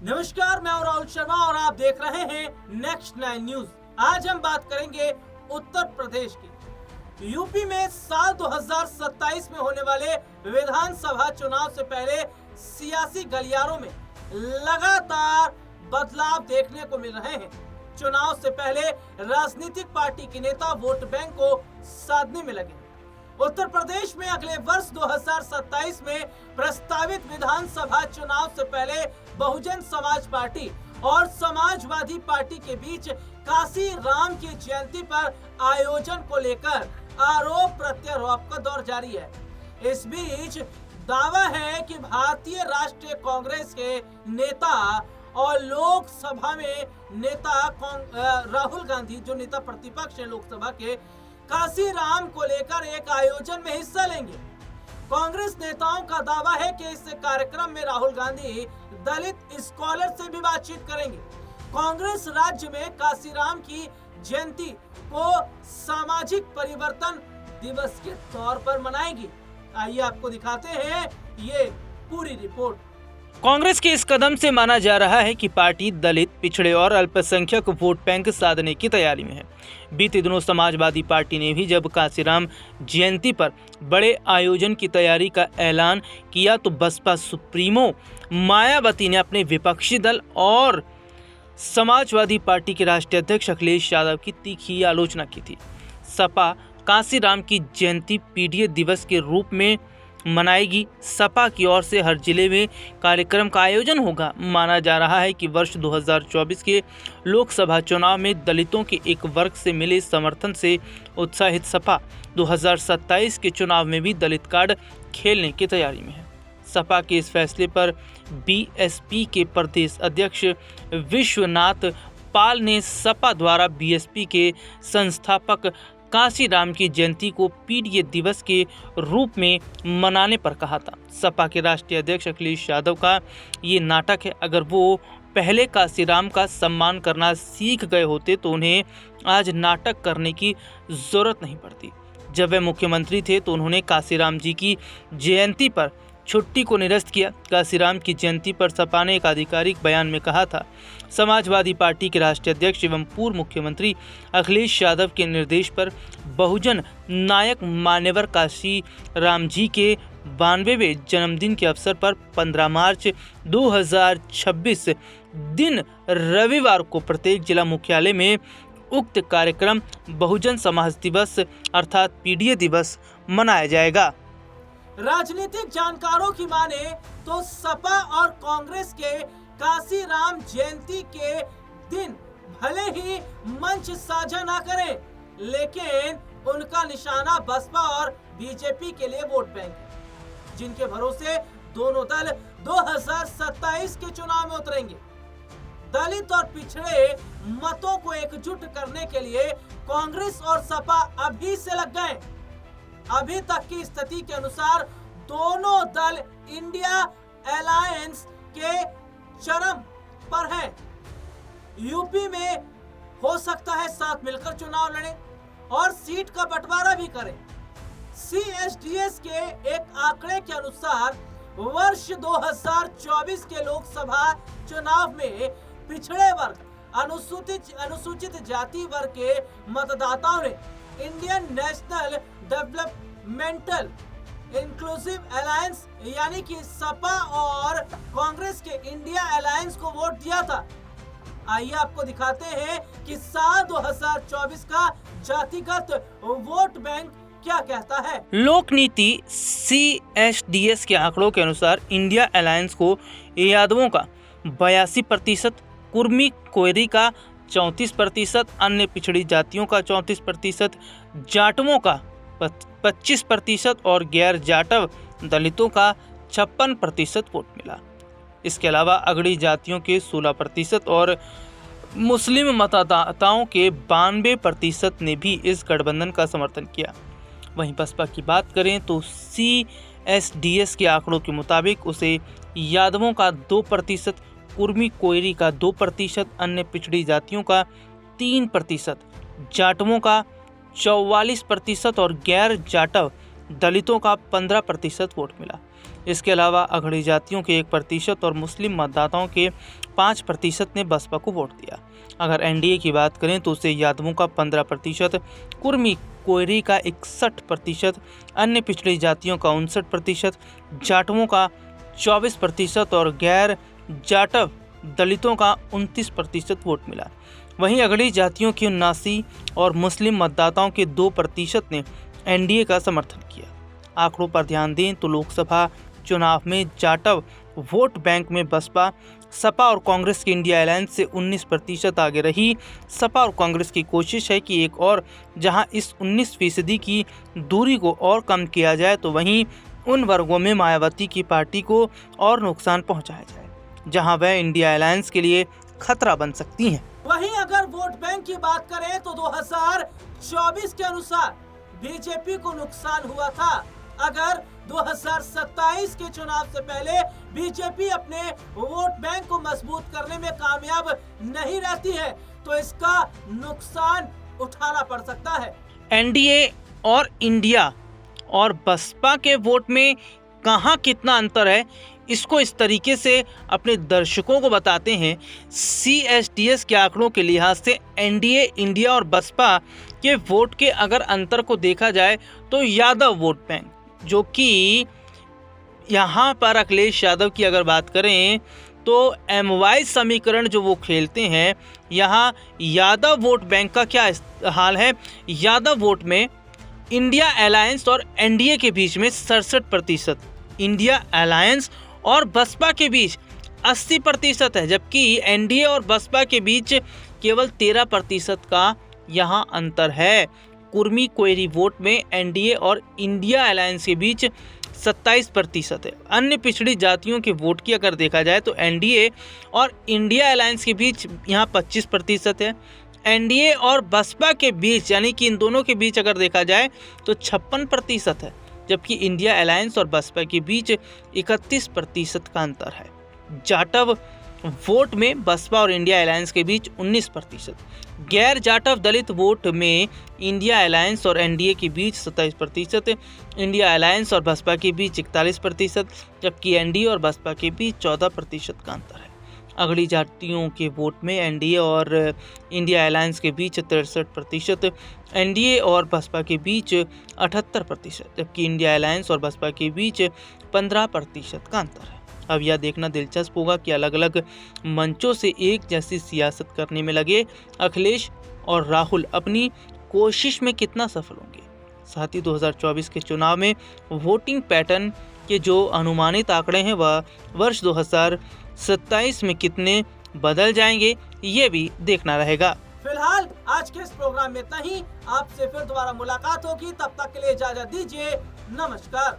नमस्कार, मैं राहुल शर्मा और आप देख रहे हैं नेक्स्ट 9 न्यूज। आज हम बात करेंगे उत्तर प्रदेश की। यूपी में साल 2027 में होने वाले विधानसभा चुनाव से पहले सियासी गलियारों में लगातार बदलाव देखने को मिल रहे हैं। चुनाव से पहले राजनीतिक पार्टी के नेता वोट बैंक को साधने में लगे। उत्तर प्रदेश में अगले वर्ष 2027 में प्रस्तावित विधानसभा चुनाव से पहले बहुजन समाज पार्टी और समाजवादी पार्टी के बीच काशी राम की जयंती पर आयोजन को लेकर आरोप प्रत्यारोप का दौर जारी है। इस बीच दावा है कि भारतीय राष्ट्रीय कांग्रेस के नेता और लोकसभा में नेता राहुल गांधी, जो नेता प्रतिपक्ष है लोकसभा के, काशी राम को लेकर एक आयोजन में हिस्सा लेंगे। कांग्रेस नेताओं का दावा है कि इस कार्यक्रम में राहुल गांधी दलित स्कॉलर से भी बातचीत करेंगे। कांग्रेस राज्य में काशी राम की जयंती को सामाजिक परिवर्तन दिवस के तौर पर मनाएगी। आइए आपको दिखाते हैं ये पूरी रिपोर्ट। कांग्रेस के इस कदम से माना जा रहा है कि पार्टी दलित, पिछड़े और अल्पसंख्यक वोट बैंक साधने की तैयारी में है। बीते दिनों समाजवादी पार्टी ने भी जब काशीराम जयंती पर बड़े आयोजन की तैयारी का ऐलान किया तो बसपा सुप्रीमो मायावती ने अपने विपक्षी दल और समाजवादी पार्टी के राष्ट्रीय अध्यक्ष अखिलेश यादव की तीखी आलोचना की थी। सपा काशीराम की जयंती पीडीए दिवस के रूप में मनाएगी। सपा की ओर से हर जिले में कार्यक्रम का आयोजन होगा। माना जा रहा है कि वर्ष 2024 के लोकसभा चुनाव में दलितों के एक वर्ग से मिले समर्थन से उत्साहित सपा 2027 के चुनाव में भी दलित कार्ड खेलने की तैयारी में है। सपा के इस फैसले पर बीएसपी के प्रदेश अध्यक्ष विश्वनाथ पाल ने सपा द्वारा बीएसपी के संस्थापक काशीराम की जयंती को पीडीए दिवस के रूप में मनाने पर कहा था। सपा के राष्ट्रीय अध्यक्ष अखिलेश यादव का ये नाटक है। अगर वो पहले काशीराम का सम्मान करना सीख गए होते तो उन्हें आज नाटक करने की जरूरत नहीं पड़ती। जब वे मुख्यमंत्री थे तो उन्होंने काशीराम जी की जयंती पर छुट्टी को निरस्त किया। काशीराम की जयंती पर सपा ने एक आधिकारिक बयान में कहा था, समाजवादी पार्टी के राष्ट्रीय अध्यक्ष एवं पूर्व मुख्यमंत्री अखिलेश यादव के निर्देश पर बहुजन नायक मान्यवर काशीराम जी के 92वें जन्मदिन के अवसर पर 15 मार्च 2026 दिन रविवार को प्रत्येक जिला मुख्यालय में उक्त कार्यक्रम बहुजन समाज दिवस अर्थात पीडीए दिवस मनाया जाएगा। राजनीतिक जानकारों की माने तो सपा और कांग्रेस के काशीराम जयंती के दिन भले ही मंच साझा ना करें, लेकिन उनका निशाना बसपा और बीजेपी के लिए वोट बैंक है, जिनके भरोसे दोनों दल 2027 के चुनाव में उतरेंगे। दलित और पिछड़े मतों को एकजुट करने के लिए कांग्रेस और सपा अभी से लग गए। अभी तक की स्थिति के अनुसार दोनों दल इंडिया अलायंस के चरम पर हैं। यूपी में हो सकता है साथ मिलकर चुनाव लड़े और सीट का बंटवारा भी करें। CSDS के एक आंकड़े के अनुसार वर्ष 2024 के लोकसभा चुनाव में पिछड़े वर्ग, अनुसूचित जाति वर्ग के मतदाताओं ने Indian national developmental inclusive alliance यानी कि सपा और कांग्रेस के इंडिया अलायंस को वोट दिया था। आइए आपको दिखाते हैं कि साल 2024 का जातिगत वोट बैंक क्या कहता है। लोक नीति CSDS के आंकड़ों के अनुसार इंडिया अलायंस को यादवों का 82%, कुर्मी कोयरी का 34%, अन्य पिछड़ी जातियों का 34%, जाटवों का 25% और गैर जाटव दलितों का 56% वोट मिला। इसके अलावा अगड़ी जातियों के 16% और मुस्लिम मतदाताओं के 92% ने भी इस गठबंधन का समर्थन किया। वहीं बसपा की बात करें तो CSDS के आंकड़ों के मुताबिक उसे यादवों का 2%, कुर्मी कोयरी का 2%, अन्य पिछड़ी जातियों का 3%, जाटवों का 44% और गैर जाटव दलितों का 15% वोट मिला। इसके अलावा अगड़ी जातियों के 1% और मुस्लिम मतदाताओं के 5% ने बसपा को वोट दिया। अगर एनडीए की बात करें तो उसे यादवों का 15%, कुर्मी कोयरी का 61%, अन्य पिछड़ी जातियों का 59%, जाटवों का 24% और गैर जाटव दलितों का 29% वोट मिला। वहीं अगड़ी जातियों की 79 और मुस्लिम मतदाताओं के 2% ने एनडीए का समर्थन किया। आंकड़ों पर ध्यान दें तो लोकसभा चुनाव में जाटव वोट बैंक में बसपा, सपा और कांग्रेस की इंडिया अलायंस से 19% आगे रही। सपा और कांग्रेस की कोशिश है कि एक और जहां इस 19% की दूरी को और कम किया जाए तो वहीं उन वर्गों में मायावती की पार्टी को और नुकसान पहुंचाया जाए जहां वह इंडिया अलायंस के लिए खतरा बन सकती हैं। वहीं अगर वोट बैंक की बात करें तो 2024 के अनुसार बीजेपी को नुकसान हुआ था। अगर 2027 के चुनाव से पहले बीजेपी अपने वोट बैंक को मजबूत करने में कामयाब नहीं रहती है तो इसका नुकसान उठाना पड़ सकता है। एनडीए और इंडिया और बसपा के वोट में कहाँ कितना अंतर है, इसको इस तरीके से अपने दर्शकों को बताते हैं। CSDS के आंकड़ों के लिहाज से एनडीए, इंडिया और बसपा के वोट के अगर अंतर को देखा जाए तो यादव वोट बैंक, जो कि यहाँ पर अखिलेश यादव की अगर बात करें तो MY समीकरण जो वो खेलते हैं, यहाँ यादव वोट बैंक का क्या हाल है। यादव वोट में इंडिया अलायंस और एनडीए के बीच में 67%, इंडिया अलायंस और बसपा के बीच 80% है, जबकि एनडीए और बसपा के बीच केवल 13% का यहाँ अंतर है। कुर्मी कोयरी वोट में एनडीए और इंडिया अलायंस के बीच 27% है। अन्य पिछड़ी जातियों के वोट की अगर देखा जाए तो एनडीए और इंडिया अलायंस के बीच यहाँ 25% है। एनडीए और बसपा के बीच यानी कि इन दोनों के बीच अगर देखा जाए तो 56% है, जबकि इंडिया अलायंस और बसपा के बीच 31% का अंतर है। जाटव वोट में बसपा और इंडिया अलायंस के बीच 19%, गैर जाटव दलित वोट में इंडिया अलायंस और एनडीए के बीच 27%, इंडिया अलायंस और बसपा के बीच 41%, जबकि एनडीए और बसपा के बीच 14% का अंतर है। अगड़ी जातियों के वोट में एनडीए और इंडिया अलायंस के बीच 63%, एनडीए और बसपा के बीच 78%, जबकि इंडिया अलायंस और बसपा के बीच 15% का अंतर है। अब यह देखना दिलचस्प होगा कि अलग अलग मंचों से एक जैसी सियासत करने में लगे अखिलेश और राहुल अपनी कोशिश में कितना सफल होंगे। साथ ही 2024 के चुनाव में वोटिंग पैटर्न के जो अनुमानित आंकड़े हैं वह वर्ष 2027 में कितने बदल जाएंगे, ये भी देखना रहेगा। फिलहाल आज के इस प्रोग्राम में इतना ही। आपसे फिर दोबारा मुलाकात होगी, तब तक के लिए इजाजत दीजिए। नमस्कार।